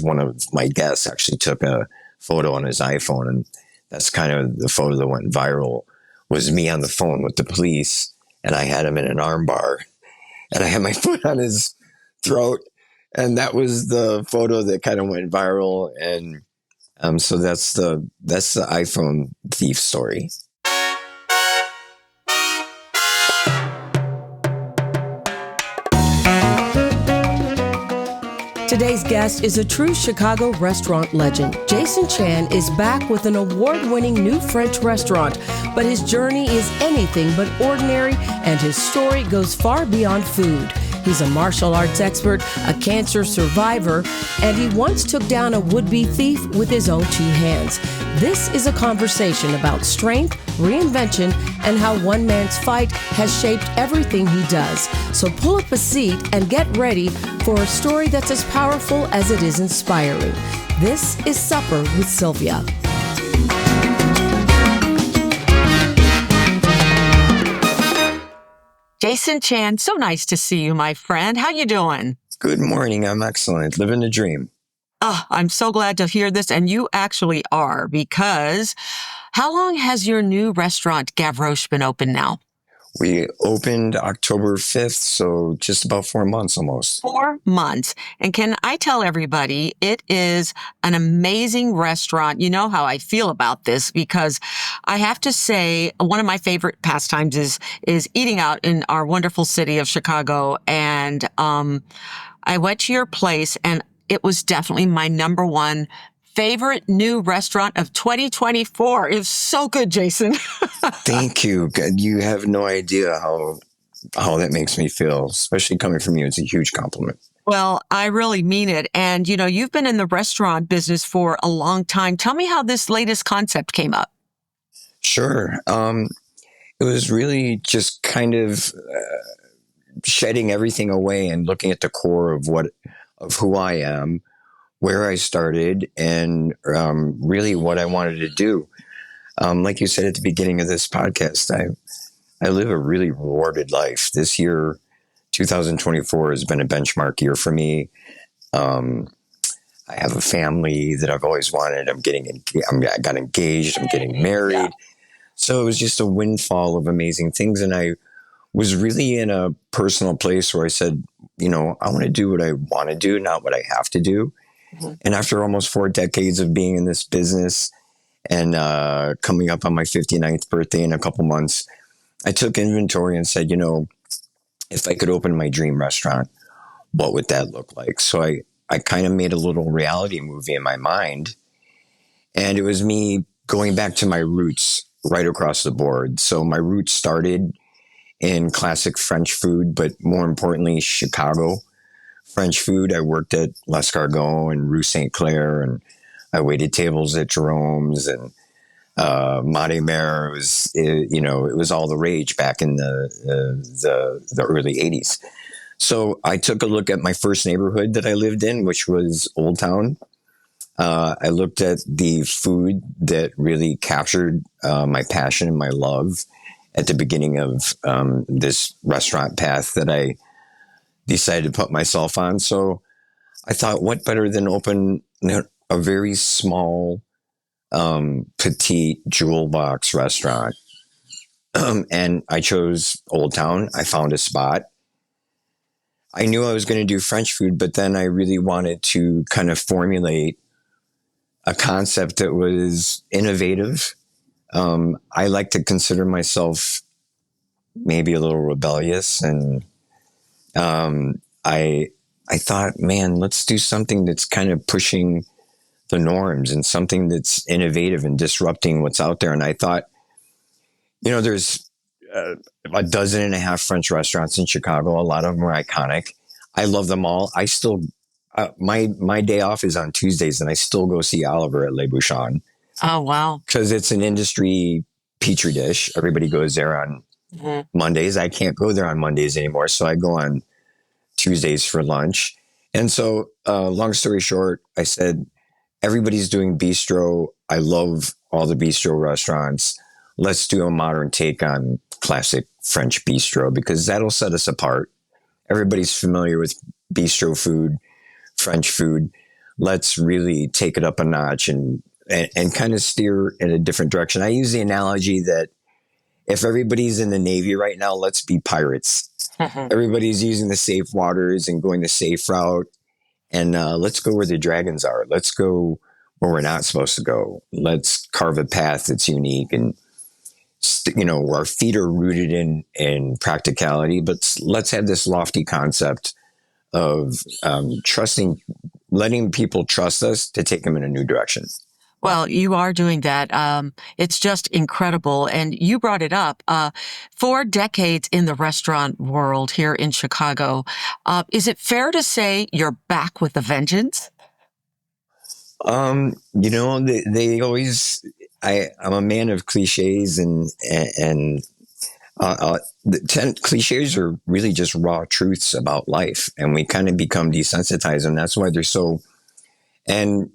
One of my guests actually took a photo on his iPhone, and that's kind of the photo that went viral, was me on the phone with the police, and I had him in an arm bar, and I had my foot on his throat, and that was the photo that kind of went viral. And so that's the iPhone thief story. Today's guest is a true Chicago restaurant legend. Jason Chan is back with an award-winning new French restaurant, but his journey is anything but ordinary, and his story goes far beyond food. He's a martial arts expert, a cancer survivor, and he once took down a would-be thief with his own two hands. This is a conversation about strength, reinvention, and how one man's fight has shaped everything he does. So pull up a seat and get ready for a story that's as powerful as it is inspiring. This is Supper with Sylvia. Jason Chan, so nice to see you, my friend. How you doing? Good morning. I'm excellent. Living the dream. Oh, I'm so glad to hear this, and you actually are, because how long has your new restaurant, Gavroche, been open now? We opened October 5th, so just about 4 months almost. 4 months. And can I tell everybody, it is an amazing restaurant. You know how I feel about this, because I have to say one of my favorite pastimes is eating out in our wonderful city of Chicago. And I went to your place, and it was definitely my number one favorite new restaurant of 2024. It was so good, Jason. Thank you. You have no idea how that makes me feel, especially coming from you. It's a huge compliment. Well, I really mean it. And, you know, you've been in the restaurant business for a long time. Tell me how this latest concept came up. Sure. It was really just kind of shedding everything away and looking at the core of who I am, where I started, and really what I wanted to do. Like you said at the beginning of this podcast, I live a really rewarded life. This year, 2024, has been a benchmark year for me. I have a family that I've always wanted. I got engaged. I'm getting married. Yeah. So it was just a windfall of amazing things. And I was really in a personal place where I said, you know, I want to do what I want to do, not what I have to do. Mm-hmm. And after almost 4 decades of being in this business and coming up on my 59th birthday in a couple months, I took inventory and said, you know, if I could open my dream restaurant, what would that look like? So I kind of made a little reality movie in my mind. And it was me going back to my roots right across the board. So my roots started in classic French food, but more importantly, Chicago French food. I worked at L'Escargot and Rue St. Clair, and I waited tables at Jerome's and Monte Mer. It was all the rage back in the early 80s. So I took a look at my first neighborhood that I lived in, which was Old Town. I looked at the food that really captured my passion and my love at the beginning of this restaurant path that I decided to put myself on. So I thought, what better than open a very small, petite jewel box restaurant. And I chose Old Town. I found a spot. I knew I was going to do French food, but then I really wanted to kind of formulate a concept that was innovative. I like to consider myself maybe a little rebellious, and I thought, man, let's do something that's kind of pushing the norms and something that's innovative and disrupting what's out there. And I thought, you know, there's a dozen and a half French restaurants in Chicago. A lot of them are iconic. I love them all. I still, my day off is on Tuesdays, and I still go see Oliver at Le Bouchon. Oh, wow. Because it's an industry petri dish. Everybody goes there on Mondays. I can't go there on Mondays anymore, so I go on Tuesdays for lunch. And so, long story short, I said, everybody's doing bistro. I love all the bistro restaurants. Let's do a modern take on classic French bistro, because that'll set us apart. Everybody's familiar with bistro food, French food. let's really take it up a notch and kind of steer in a different direction. I use the analogy that if everybody's in the Navy right now, let's be pirates. Everybody's using the safe waters and going the safe route. And let's go where the dragons are. Let's go where we're not supposed to go. Let's carve a path that's unique and, our feet are rooted in practicality, but let's have this lofty concept of letting people trust us to take them in a new direction. Well, you are doing that. It's just incredible. And you brought it up. 4 decades in the restaurant world here in Chicago. Is it fair to say you're back with a vengeance? They always, I'm a man of cliches and cliches are really just raw truths about life. And we kind of become desensitized, and that's why they're so, and,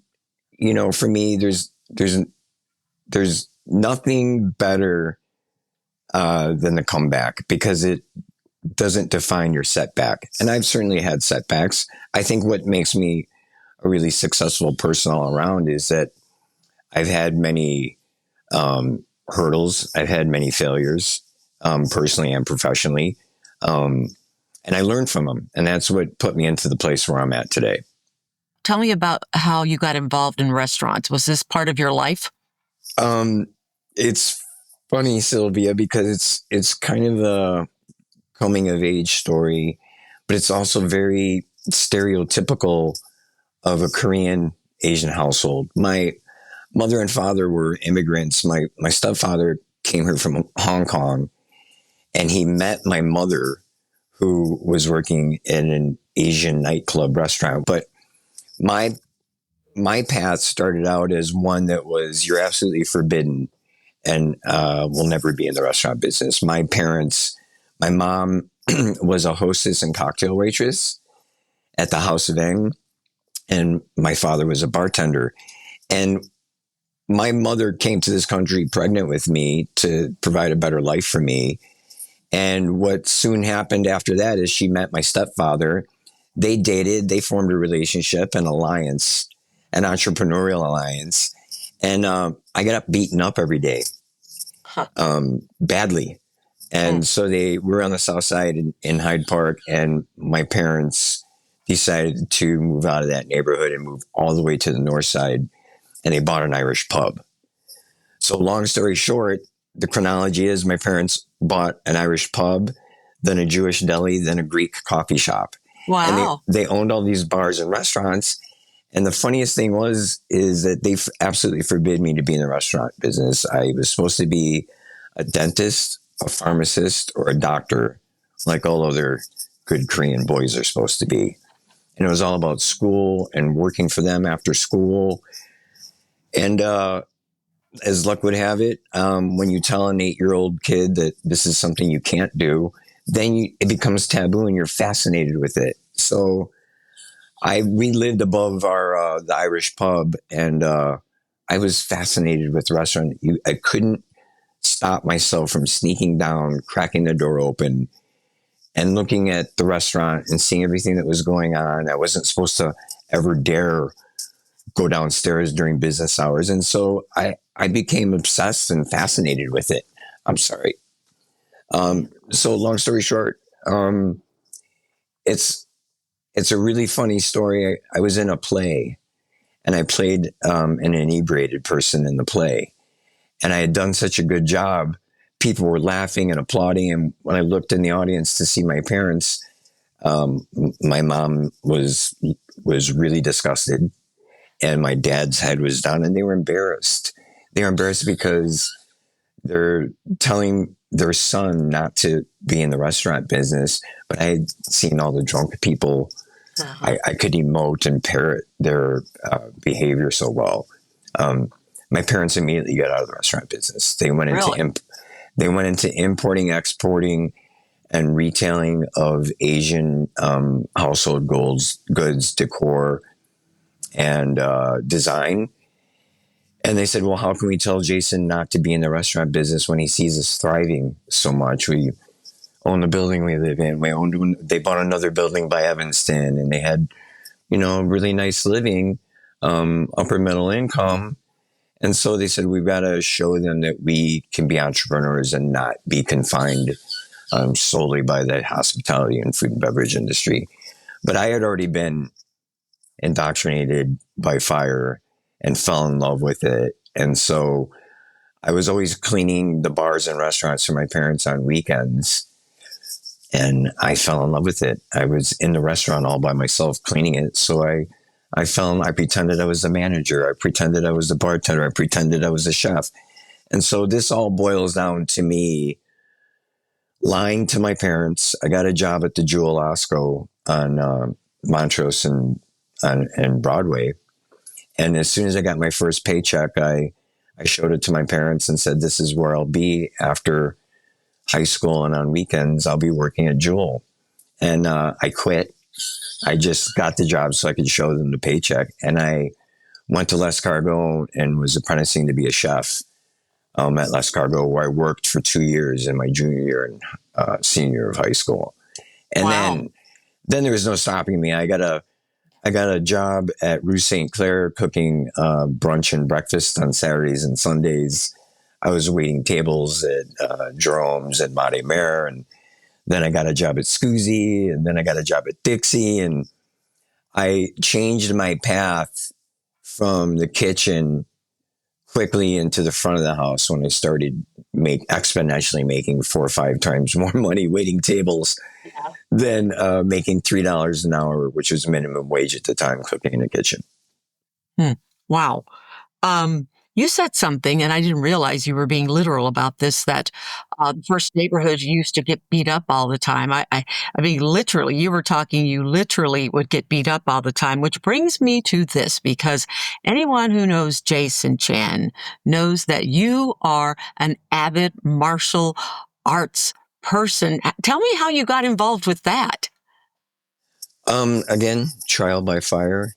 for me, there's nothing better, than the comeback, because it doesn't define your setback. And I've certainly had setbacks. I think what makes me a really successful person all around is that I've had many hurdles. I've had many failures, personally and professionally. And I learned from them. And that's what put me into the place where I'm at today. Tell me about how you got involved in restaurants. Was this part of your life? It's funny, Sylvia, because it's kind of a coming of age story, but it's also very stereotypical of a Korean Asian household. My mother and father were immigrants. My stepfather came here from Hong Kong, and he met my mother, who was working in an Asian nightclub restaurant. But my path started out as one that was, you're absolutely forbidden and will never be in the restaurant business. My mom was a hostess and cocktail waitress at the House of Eng, and my father was a bartender. And my mother came to this country pregnant with me to provide a better life for me. And what soon happened after that is she met my stepfather. They dated, they formed a relationship, an alliance, an entrepreneurial alliance. And I got beaten up every day, badly. And so we were on the south side in Hyde Park, and my parents decided to move out of that neighborhood and move all the way to the north side, and they bought an Irish pub. So long story short, the chronology is my parents bought an Irish pub, then a Jewish deli, then a Greek coffee shop. Wow. And they owned all these bars and restaurants. And the funniest thing is that they absolutely forbid me to be in the restaurant business. I was supposed to be a dentist, a pharmacist, or a doctor, like all other good Korean boys are supposed to be. And it was all about school and working for them after school. And as luck would have it, when you tell an 8-year-old kid that this is something you can't do, then it becomes taboo and you're fascinated with it. So we lived above the Irish pub, and I was fascinated with the restaurant. I couldn't stop myself from sneaking down, cracking the door open, and looking at the restaurant and seeing everything that was going on. I wasn't supposed to ever dare go downstairs during business hours. And so I became obsessed and fascinated with it. I'm sorry. So long story short, it's a really funny story. I was in a play, and I played an inebriated person in the play. And I had done such a good job. People were laughing and applauding. And when I looked in the audience to see my parents, my mom was really disgusted, and my dad's head was down, and they were embarrassed. They were embarrassed because they're telling their son not to be in the restaurant business. But I had seen all the drunk people. I could emote and parrot their behavior so well. My parents immediately got out of the restaurant business. They went into importing, exporting, and retailing of Asian household goods, decor, and design. And they said, well, how can we tell Jason not to be in the restaurant business when he sees us thriving so much? We own the building we live in. They bought another building by Evanston, and they had, really nice living. upper middle income. And so they said, we've got to show them that we can be entrepreneurs and not be confined solely by the hospitality and food and beverage industry. But I had already been indoctrinated by fire and fell in love with it. And so I was always cleaning the bars and restaurants for my parents on weekends. And I fell in love with it. I was in the restaurant all by myself cleaning it. So I pretended I was the manager. I pretended I was the bartender. I pretended I was the chef. And so this all boils down to me lying to my parents. I got a job at the Jewel Osco on Montrose and Broadway. And as soon as I got my first paycheck, I showed it to my parents and said, this is where I'll be after high school, and on weekends, I'll be working at Jewel. And I quit. I just got the job so I could show them the paycheck. And I went to L'Escargot and was apprenticing to be a chef at L'Escargot, where I worked for 2 years in my junior year and senior year of high school. And Wow. then there was no stopping me. I got a job at Rue St. Clair cooking brunch and breakfast on Saturdays and Sundays. I was waiting tables at Jerome's and Mate Mare, and then I got a job at Scoozy, and then I got a job at Dixie, and I changed my path from the kitchen quickly into the front of the house when I started exponentially making 4 or 5 times more money waiting tables than making $3 an hour, which was minimum wage at the time, cooking in the kitchen. Wow. You said something, and I didn't realize you were being literal about this, that the first neighborhood used to get beat up all the time. I mean, literally, you were talking, you literally would get beat up all the time, which brings me to this, because anyone who knows Jason Chan knows that you are an avid martial arts person. Tell me how you got involved with that. Again, trial by fire.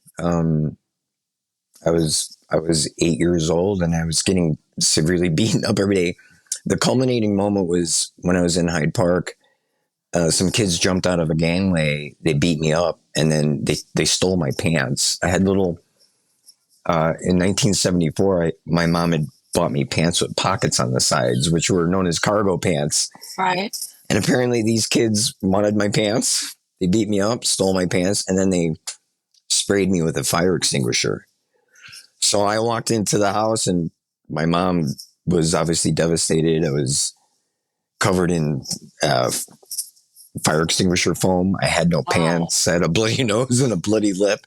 I was 8 years old and I was getting severely beaten up every day. The culminating moment was when I was in Hyde Park. Some kids jumped out of a gangway. They beat me up, and then they stole my pants. I had little. In 1974, my mom had bought me pants with pockets on the sides, which were known as cargo pants. Right. And apparently, these kids wanted my pants. They beat me up, stole my pants, and then they sprayed me with a fire extinguisher. So I walked into the house, and my mom was obviously devastated. I was covered in fire extinguisher foam. I had no pants. I had a bloody nose and a bloody lip.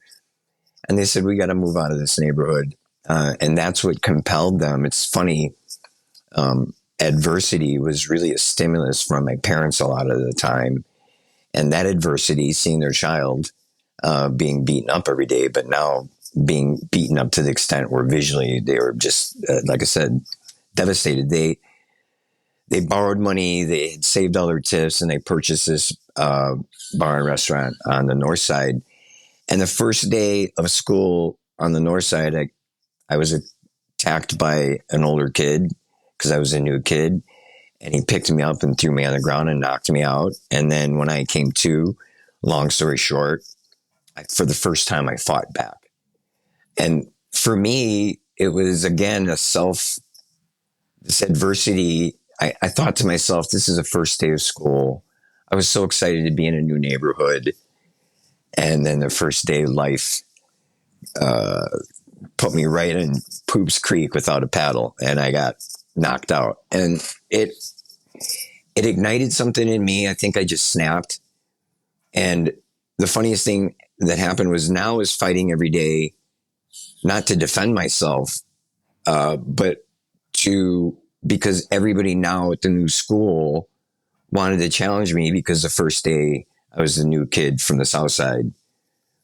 And they said, we got to move out of this neighborhood. And that's what compelled them. It's funny. Adversity was really a stimulus from my parents a lot of the time. And that adversity, seeing their child being beaten up every day, but now being beaten up to the extent where visually they were just, like I said, devastated. They borrowed money, they had saved all their tips, and they purchased this bar and restaurant on the north side. And the first day of school on the north side, I was attacked by an older kid because I was a new kid. And he picked me up and threw me on the ground and knocked me out. And then when I came to, long story short, for the first time, I fought back. And for me, it was, again, this adversity. I thought to myself, this is the first day of school. I was so excited to be in a new neighborhood. And then the first day, life put me right in Poops Creek without a paddle, and I got knocked out. And it ignited something in me. I think I just snapped. And the funniest thing that happened was now I was fighting every day, not to defend myself, but because everybody now at the new school wanted to challenge me, because the first day I was the new kid from the South Side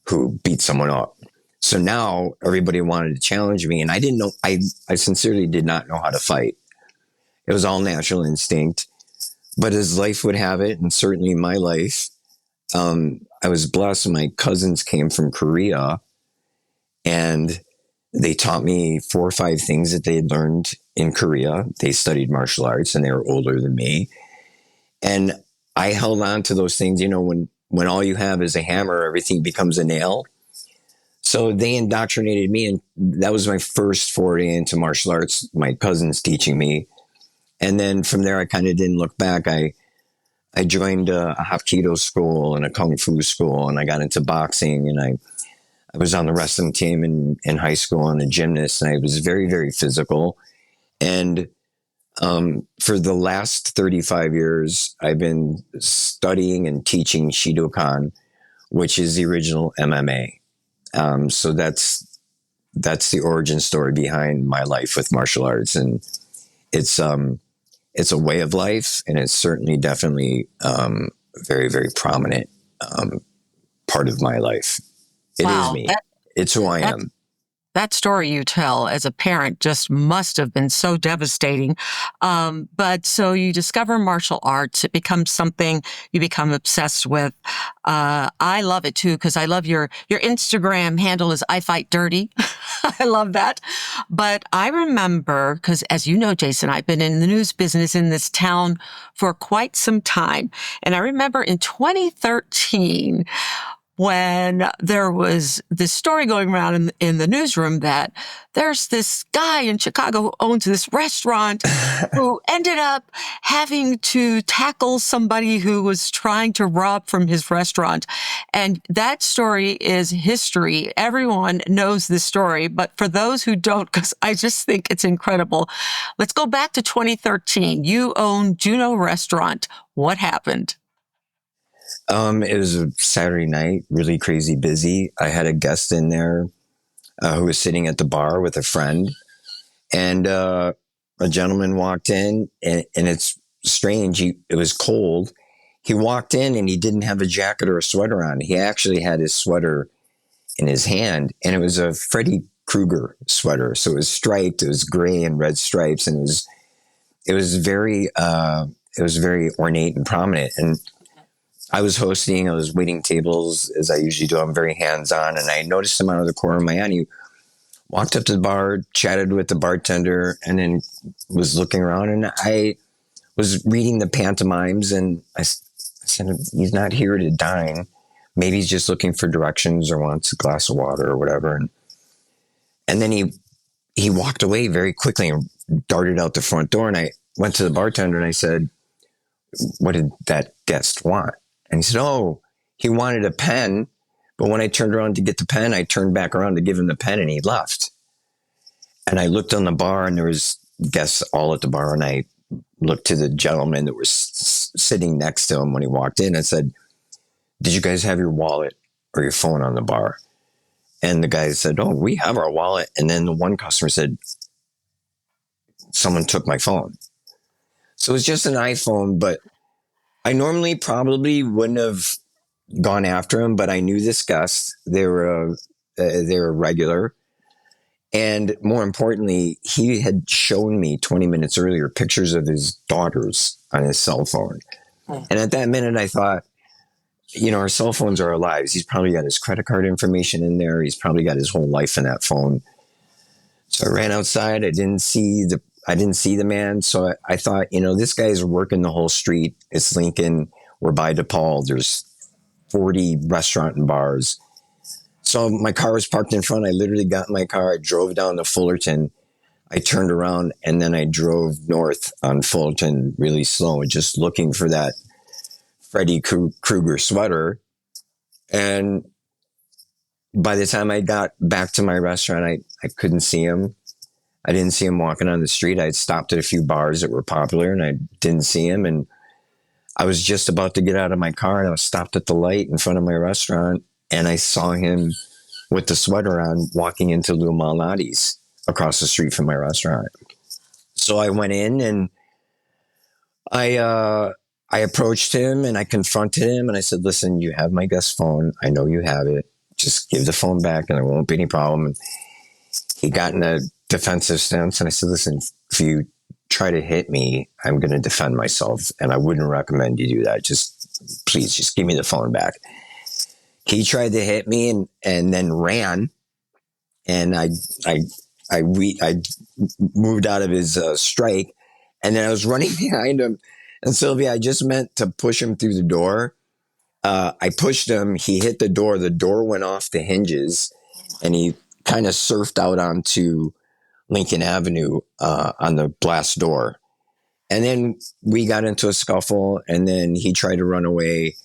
who beat someone up. So now everybody wanted to challenge me, and I didn't know. I sincerely did not know how to fight. It was all natural instinct. But as life would have it, and certainly my life, I was blessed. My cousins came from Korea, and they taught me 4 or 5 things that they had learned in Korea. They studied martial arts, and they were older than me. And I held on to those things. You know, when all you have is a hammer, everything becomes a nail. So they indoctrinated me, and that was my first foray into martial arts. My cousins teaching me, and then from there, I kind of didn't look back. I joined a Hapkido school and a Kung Fu school, and I got into boxing, and I was on the wrestling team in high school and a gymnast, and I was very, very physical. And for the last 35 years, I've been studying and teaching Shidokan, which is the original MMA. So that's the origin story behind my life with martial arts, and it's a way of life, and it's certainly definitely very, very prominent part of my life. It is me. It's who I am. That story you tell as a parent just must have been so devastating. But so you discover martial arts, it becomes something you become obsessed with. I love it too, because I love your Instagram handle is I Fight Dirty. I love that. But I remember, because as you know, Jason, I've been in the news business in this town for quite some time. And I remember in 2013, when there was this story going around in the newsroom that there's this guy in Chicago who owns this restaurant who ended up having to tackle somebody who was trying to rob from his restaurant. And that story is history. Everyone knows this story, but for those who don't, because I just think it's incredible. Let's go back to 2013. You own Juno Restaurant. What happened? It was a Saturday night, really crazy busy. I had a guest in there who was sitting at the bar with a friend, and a gentleman walked in, and it's strange. It was cold. He walked in and he didn't have a jacket or a sweater on. He actually had his sweater in his hand, and it was a Freddy Krueger sweater. So it was striped. It was gray and red stripes, and it was very ornate and prominent. And I was hosting, I was waiting tables as I usually do. I'm very hands-on, and I noticed him out of the corner of my eye. And he walked up to the bar, chatted with the bartender, and then was looking around. And I was reading the pantomimes, and I said, he's not here to dine. Maybe he's just looking for directions or wants a glass of water or whatever. And then he walked away very quickly and darted out the front door. And I went to the bartender and I said, what did that guest want? And he said, oh, he wanted a pen. But when I turned around to get the pen, I turned back around to give him the pen, and he left. And I looked on the bar, and there was guests all at the bar. And I looked to the gentleman that was sitting next to him when he walked in and said, did you guys have your wallet or your phone on the bar? And the guy said, oh, we have our wallet. And then the one customer said, someone took my phone. So it was just an iPhone, but I normally probably wouldn't have gone after him, but I knew this guest. They were regular. And more importantly, he had shown me 20 minutes earlier pictures of his daughters on his cell phone. And at that minute, I thought, our cell phones are our lives. He's probably got his credit card information in there. He's probably got his whole life in that phone. So I ran outside. I didn't see the man. So I thought, this guy's working the whole street. It's Lincoln. We're by DePaul. There's 40 restaurant and bars. So my car was parked in front. I literally got in my car. I drove down to Fullerton. I turned around, and then I drove north on Fullerton really slow, just looking for that Freddy Krueger sweater. And by the time I got back to my restaurant, I couldn't see him. I didn't see him walking on the street. I had stopped at a few bars that were popular, and I didn't see him. And I was just about to get out of my car, and I was stopped at the light in front of my restaurant, and I saw him with the sweater on walking into Lou Malnati's across the street from my restaurant. So I went in, and I approached him, and I confronted him, and I said, listen, you have my guest phone. I know you have it. Just give the phone back, and there won't be any problem. And he got in a defensive stance, and I said, listen, if you try to hit me, I'm going to defend myself, and I wouldn't recommend you do that. Please give me the phone back. He tried to hit me and then ran, and I moved out of his strike, and then I was running behind him. And Sylvia, I just meant to push him through the door. I pushed him. He hit the door. The door went off the hinges, and he kind of surfed out onto Lincoln Avenue on the glass door. And then we got into a scuffle, and then he tried to run away.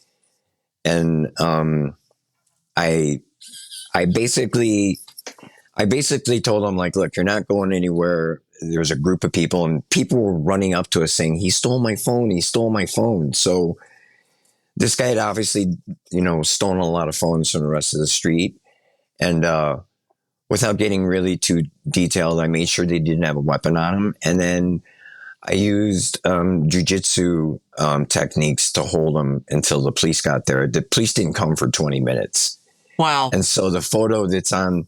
And I basically told him, like, look, you're not going anywhere. There's a group of people, and people were running up to us saying, he stole my phone. He stole my phone. So this guy had obviously, stolen a lot of phones from the rest of the street. And without getting really too detailed, I made sure they didn't have a weapon on them. And then I used jujitsu techniques to hold them until the police got there. The police didn't come for 20 minutes. Wow. And so the photo that's on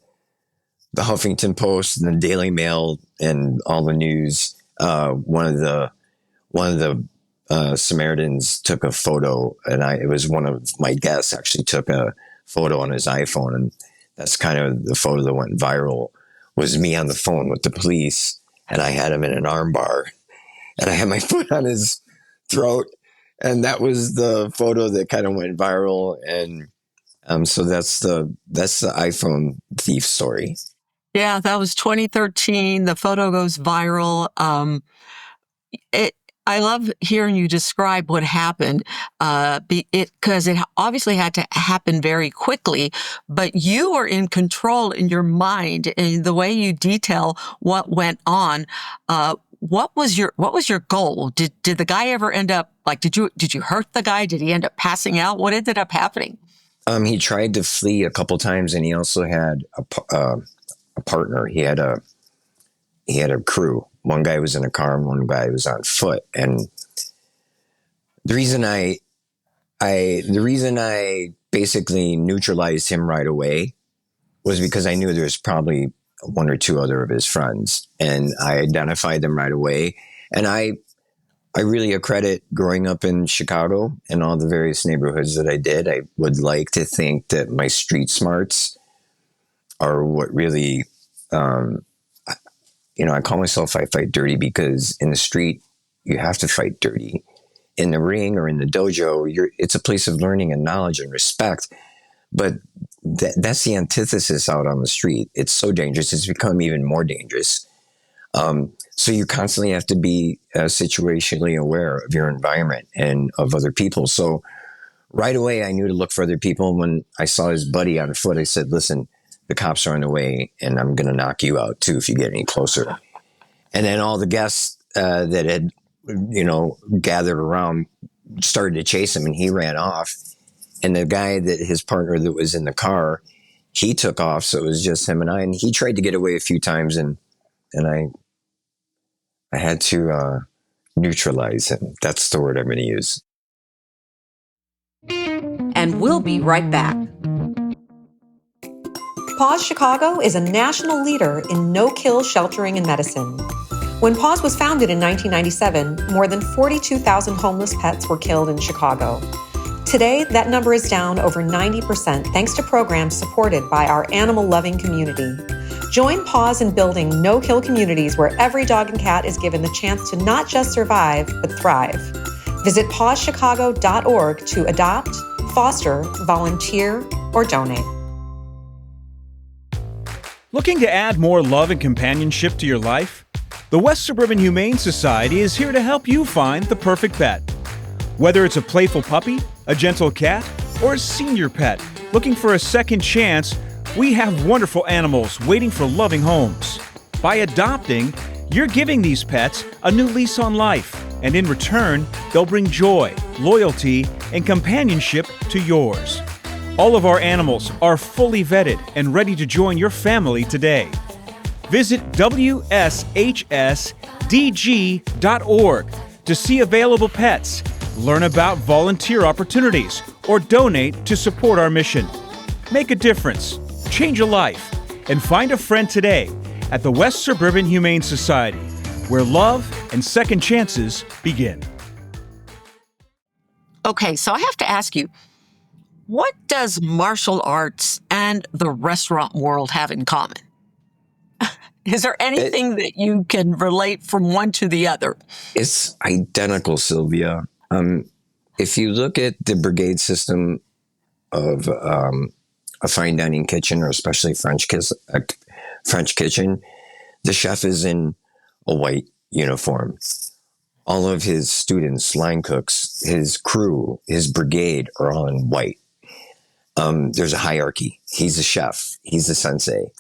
the Huffington Post and the Daily Mail and all the news, one of the Samaritans took a photo, and it was one of my guests actually took a photo on his iPhone, and that's kind of the photo that went viral, was me on the phone with the police, and I had him in an armbar, and I had my foot on his throat, and that was the photo that kind of went viral. And so that's the iPhone thief story. Yeah, that was 2013. The photo goes viral. I love hearing you describe what happened, because it obviously had to happen very quickly, but you were in control in your mind and the way you detail what went on. What was your goal? Did the guy ever end up, like, did you hurt the guy? Did he end up passing out? What ended up happening? He tried to flee a couple times, and he also had a partner. He had a crew. One guy was in a car and one guy was on foot. And the reason I basically neutralized him right away was because I knew there was probably one or two other of his friends, and I identified them right away. And I really accredit growing up in Chicago and all the various neighborhoods that I did. I would like to think that my street smarts are what really, I call myself I fight dirty, because in the street, you have to fight dirty. In the ring or in the dojo, it's a place of learning and knowledge and respect. But that's the antithesis out on the street. It's so dangerous. It's become even more dangerous. So you constantly have to be situationally aware of your environment and of other people. So right away, I knew to look for other people. When I saw his buddy on foot, I said, listen, the cops are on the way, and I'm going to knock you out too if you get any closer. And then all the guests that had, gathered around started to chase him, and he ran off. And the guy his partner that was in the car, he took off. So it was just him and I. And he tried to get away a few times, and I had to neutralize him. That's the word I'm going to use. And we'll be right back. Paws Chicago is a national leader in no-kill sheltering and medicine. When Paws was founded in 1997, more than 42,000 homeless pets were killed in Chicago. Today, that number is down over 90% thanks to programs supported by our animal-loving community. Join Paws in building no-kill communities where every dog and cat is given the chance to not just survive, but thrive. Visit pawschicago.org to adopt, foster, volunteer, or donate. Looking to add more love and companionship to your life? The West Suburban Humane Society is here to help you find the perfect pet. Whether it's a playful puppy, a gentle cat, or a senior pet looking for a second chance, we have wonderful animals waiting for loving homes. By adopting, you're giving these pets a new lease on life, and in return, they'll bring joy, loyalty, and companionship to yours. All of our animals are fully vetted and ready to join your family today. Visit wshsdg.org to see available pets, learn about volunteer opportunities, or donate to support our mission. Make a difference, change a life, and find a friend today at the West Suburban Humane Society, where love and second chances begin. Okay, so I have to ask you, what does martial arts and the restaurant world have in common? Is there anything that you can relate from one to the other? It's identical, Sylvia. If you look at the brigade system of a fine dining kitchen, or especially French kitchen, the chef is in a white uniform. All of his students, line cooks, his crew, his brigade are all in white. There's a hierarchy. He's a chef. He's the sensei.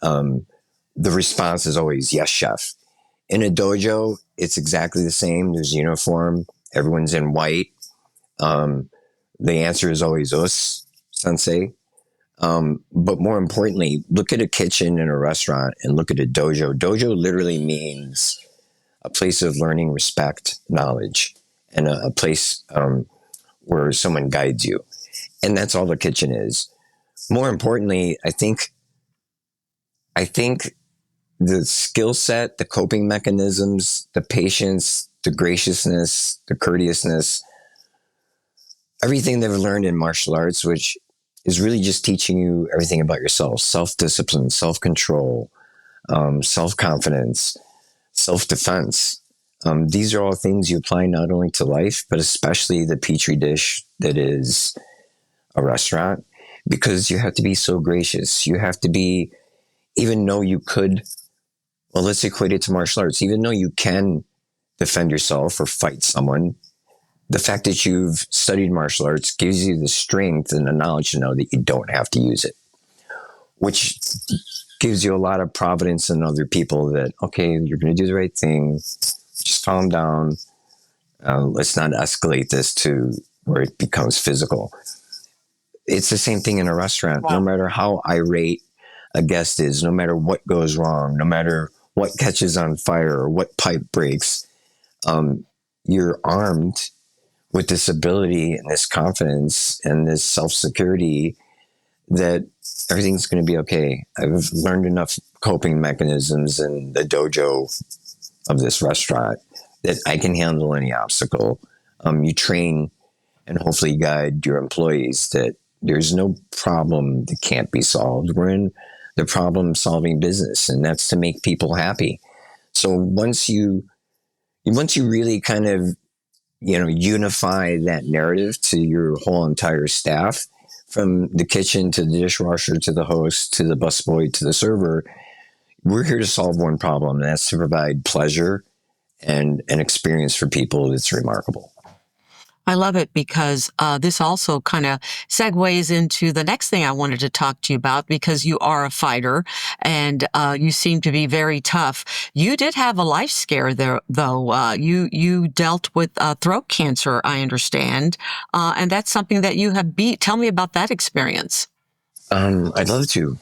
The response is always, yes, chef. In a dojo, it's exactly the same. There's uniform. Everyone's in white. The answer is always us, sensei. But more importantly, look at a kitchen in a restaurant and look at a dojo. Dojo literally means a place of learning, respect, knowledge, and a place where someone guides you. And that's all the kitchen is. More importantly, I think the skill set, the coping mechanisms, the patience, the graciousness, the courteousness, everything they've learned in martial arts, which is really just teaching you everything about yourself: self-discipline, self-control, self-confidence, self-defense. These are all things you apply not only to life, but especially the petri dish that is a restaurant, because you have to be so gracious. You have to be, even though you could, well, let's equate it to martial arts, even though you can defend yourself or fight someone, the fact that you've studied martial arts gives you the strength and the knowledge to know that you don't have to use it, which gives you a lot of providence in other people that, okay, you're going to do the right thing. Just calm down. Let's not escalate this to where it becomes physical. It's the same thing in a restaurant. Wow. No matter how irate a guest is, no matter what goes wrong, no matter what catches on fire or what pipe breaks, you're armed with this ability and this confidence and this self-security that everything's going to be okay. I've learned enough coping mechanisms in the dojo of this restaurant that I can handle any obstacle. You train and hopefully guide your employees that there's no problem that can't be solved. We're in the problem-solving business, and that's to make people happy. So once you really kind of, unify that narrative to your whole entire staff, from the kitchen to the dishwasher to the host to the busboy to the server, we're here to solve one problem, and that's to provide pleasure and an experience for people that's remarkable. I love it because this also kind of segues into the next thing I wanted to talk to you about, because you are a fighter and you seem to be very tough. You did have a life scare there, though. You dealt with throat cancer, I understand, and that's something that you have beat. Tell me about that experience. I'd love to.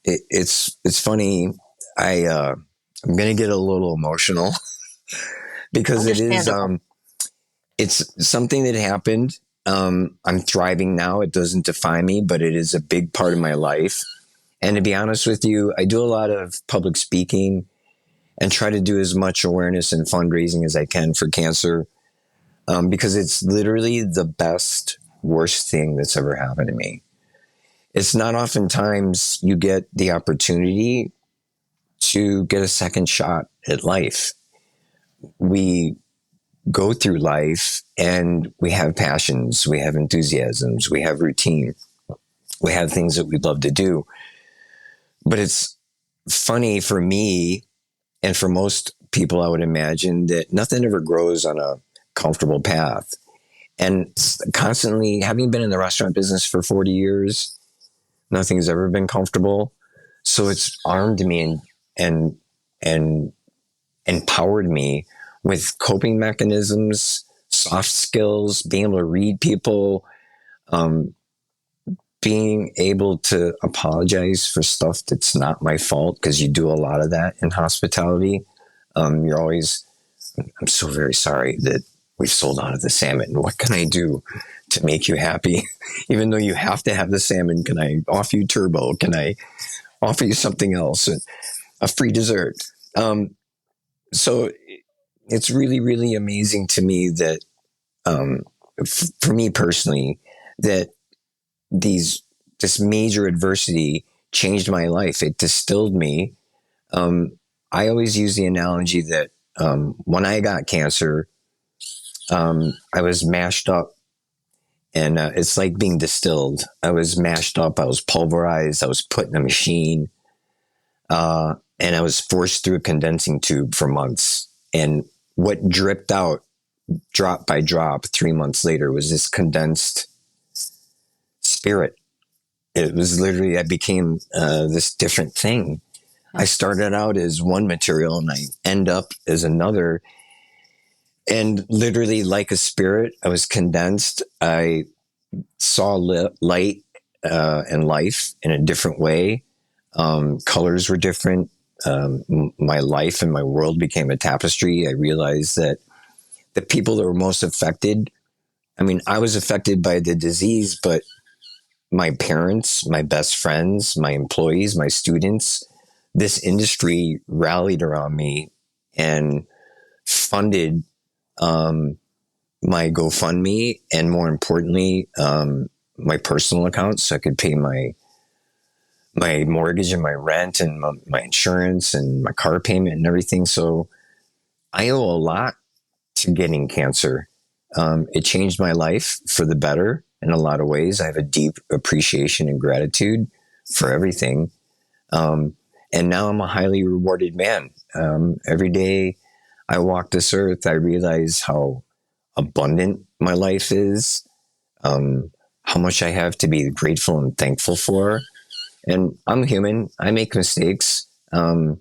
It's funny. I'm going to get a little emotional because it is. It's something that happened. I'm thriving now. It doesn't define me, but it is a big part of my life. And to be honest with you, I do a lot of public speaking and try to do as much awareness and fundraising as I can for cancer, because it's literally the best, worst thing that's ever happened to me. It's not oftentimes you get the opportunity to get a second shot at life. We go through life and we have passions, we have enthusiasms, we have routine, we have things that we'd love to do. But it's funny for me and for most people, I would imagine, that nothing ever grows on a comfortable path. And constantly, having been in the restaurant business for 40 years, nothing's ever been comfortable. So it's armed me and empowered me with coping mechanisms, soft skills, being able to read people, being able to apologize for stuff that's not my fault, because you do a lot of that in hospitality. You're always, I'm so very sorry that we've sold out of the salmon. What can I do to make you happy? Even though you have to have the salmon, can I offer you turbo? Can I offer you something else? A free dessert. So it's really, really amazing to me that, for me personally, that this major adversity changed my life. It distilled me. I always use the analogy that when I got cancer, I was mashed up And it's like being distilled. I was mashed up. I was pulverized. I was put in a machine. And I was forced through a condensing tube for months. And what dripped out drop by drop 3 months later was this condensed spirit. It was literally, I became this different thing. I started out as one material and I end up as another. And literally, like a spirit, I was condensed. I saw light and life in a different way. Colors were different. My life and my world became a tapestry. I realized that the people that were most affected, I mean, I was affected by the disease, but my parents, my best friends, my employees, my students, this industry rallied around me and funded my GoFundMe, and more importantly, my personal accounts, so I could pay my mortgage and my rent and my insurance and my car payment and everything. So I owe a lot to getting cancer. It changed my life for the better in a lot of ways. I have a deep appreciation and gratitude for everything. And now I'm a highly rewarded man. Every day I walk this earth, I realize how abundant my life is, how much I have to be grateful and thankful for. And I'm human. I make mistakes. I'm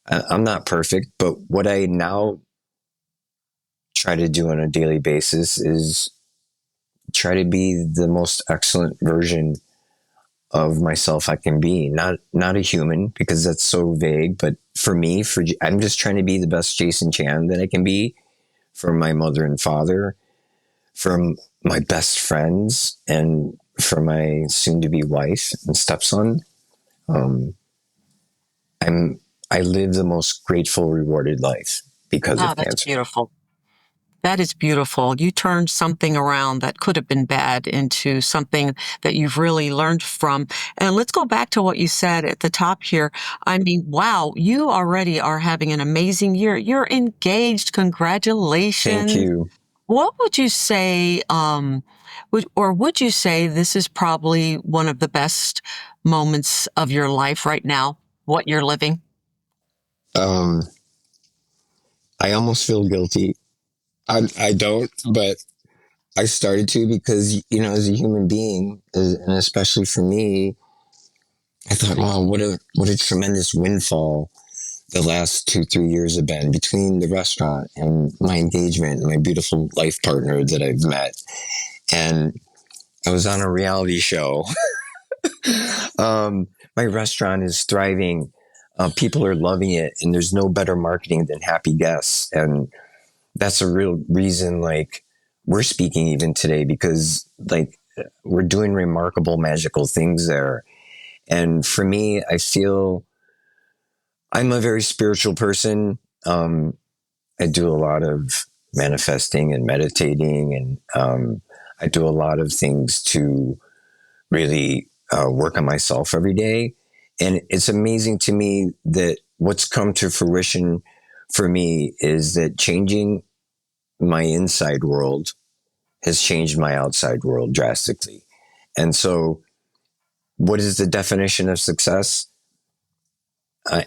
not perfect, but what I now try to do on a daily basis is try to be the most excellent version of myself I can be. Not a human, because that's so vague, but for me, I'm just trying to be the best Jason Chan that I can be for my mother and father, for my best friends, and for my soon-to-be wife and stepson. I live the most grateful, rewarded life because of That's cancer. beautiful. That is beautiful. You turned something around that could have been bad into something that you've really learned from. And let's go back to what you said at the top here. I mean, wow, you already are having an amazing year. You're engaged. Congratulations. Thank you. What would you say, would you say this is probably one of the best moments of your life right now, what you're living? I almost feel guilty. I don't, but I started to, because, as a human being, and especially for me, I thought, wow, what a tremendous windfall the last 2-3 years have been between the restaurant and my engagement and my beautiful life partner that I've met. And I was on a reality show. My restaurant is thriving. People are loving it, and there's no better marketing than happy guests. And that's a real reason, like, we're speaking even today, because, like, we're doing remarkable, magical things there. And for me, I feel I'm a very spiritual person. I do a lot of manifesting and meditating, and I do a lot of things to really work on myself every day. And it's amazing to me that what's come to fruition for me is that changing my inside world has changed my outside world drastically. And so, what is the definition of success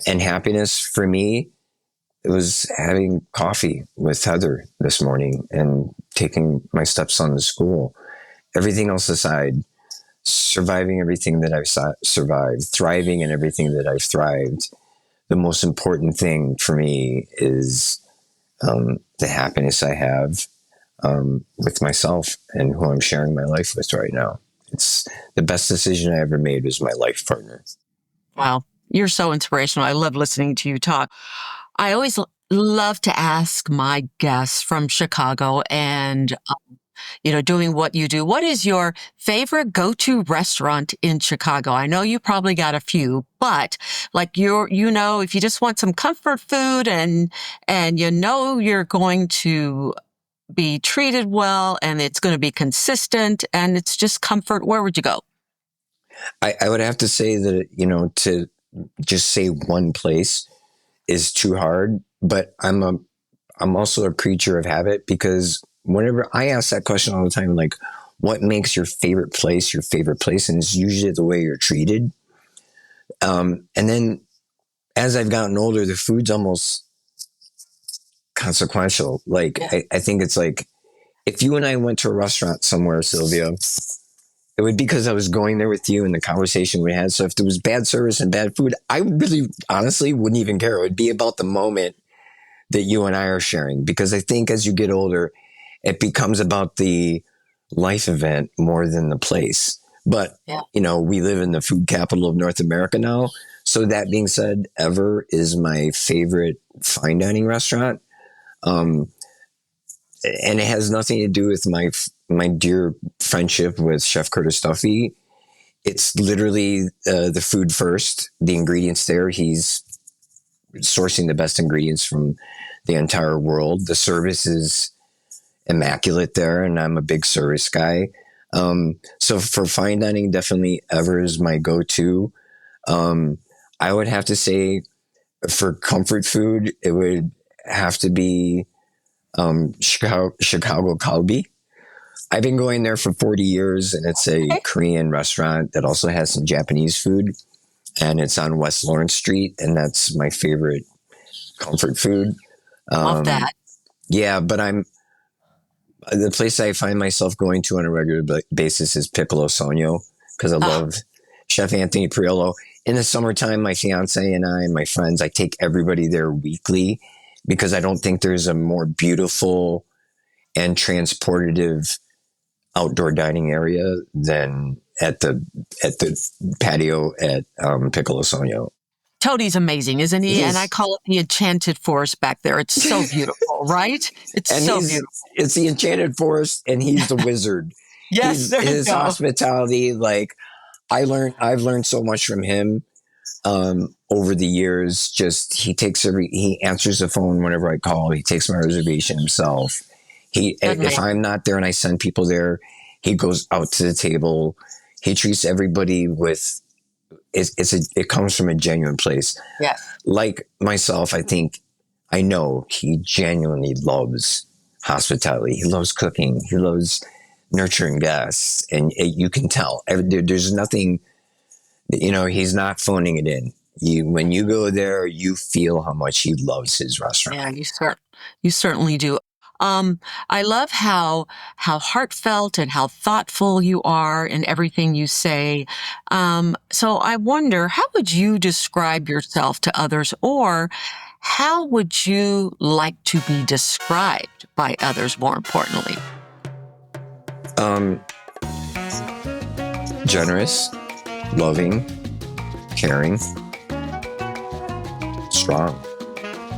and happiness for me? It was having coffee with Heather this morning and taking my stepson to school. Everything else aside, surviving everything that I've survived, thriving in everything that I've thrived. The most important thing for me is the happiness I have with myself and who I'm sharing my life with right now. It's the best decision I ever made was my life partner. Wow. You're so inspirational. I love listening to you talk. I always love to ask my guests from Chicago and, doing what you do. What is your favorite go-to restaurant in Chicago? I know you probably got a few, but like if you just want some comfort food and you're going to be treated well and it's going to be consistent and it's just comfort, where would you go? I would have to say that, to just say one place is too hard, but I'm also a creature of habit, because whenever I ask that question all the time, like, what makes your favorite place, and it's usually the way you're treated. And then as I've gotten older, the food's almost consequential. Like, I think it's like, if you and I went to a restaurant somewhere, Sylvia, it would be because I was going there with you and the conversation we had. So if there was bad service and bad food, I really honestly wouldn't even care. It would be about the moment that you and I are sharing. Because I think as you get older, it becomes about the life event more than the place. But, you know, we live in the food capital of North America now. So that being said, Ever is my favorite fine dining restaurant. And it has nothing to do with my dear friendship with Chef Curtis Duffy. It's literally the food first, the ingredients there. He's sourcing the best ingredients from the entire world. The service is immaculate there, and I'm a big service guy. So for fine dining, definitely Ever is my go-to. I would have to say for comfort food, it would have to be Chicago Kalbi. I've been going there for 40 years, and it's a Korean restaurant that also has some Japanese food, and it's on West Lawrence Street, and that's my favorite comfort food. Love that. Yeah, but the place I find myself going to on a regular basis is Piccolo Sogno, because I love Chef Anthony Priolo. In the summertime, my fiance and I and my friends, I take everybody there weekly, because I don't think there's a more beautiful and transportative outdoor dining area than at the patio at Piccolo Sogno. Tody's amazing, isn't he? Yes. And I call it the enchanted forest back there. It's so beautiful, right? It's so beautiful. It's the enchanted forest, and he's the wizard. Yes, there you his go. Hospitality, like I've learned so much from him over the years. Just he answers the phone whenever I call. He takes my reservation himself. If I'm not there and I send people there, he goes out to the table. He treats everybody with. It comes from a genuine place. Yes. Like myself, I know he genuinely loves hospitality. He loves cooking. He loves nurturing guests, and you can tell. There's nothing, he's not phoning it in. When you go there, you feel how much he loves his restaurant. Yeah, you certainly do. I love how heartfelt and how thoughtful you are in everything you say. So I wonder, how would you describe yourself to others, or how would you like to be described by others, more importantly? Generous, loving, caring, strong.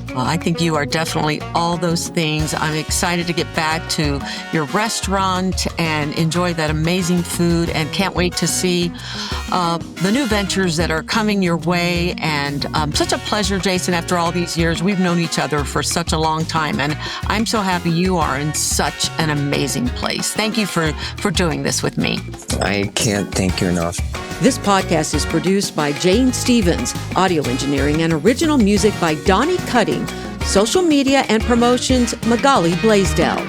Well, I think you are definitely all those things. I'm excited to get back to your restaurant and enjoy that amazing food, and can't wait to see the new ventures that are coming your way. And such a pleasure, Jason, after all these years. We've known each other for such a long time, and I'm so happy you are in such an amazing place. Thank you for doing this with me. I can't thank you enough. This podcast is produced by Jane Stevens, audio engineering and original music by Donnie Cutting, social media and promotions, Magali Blaisdell.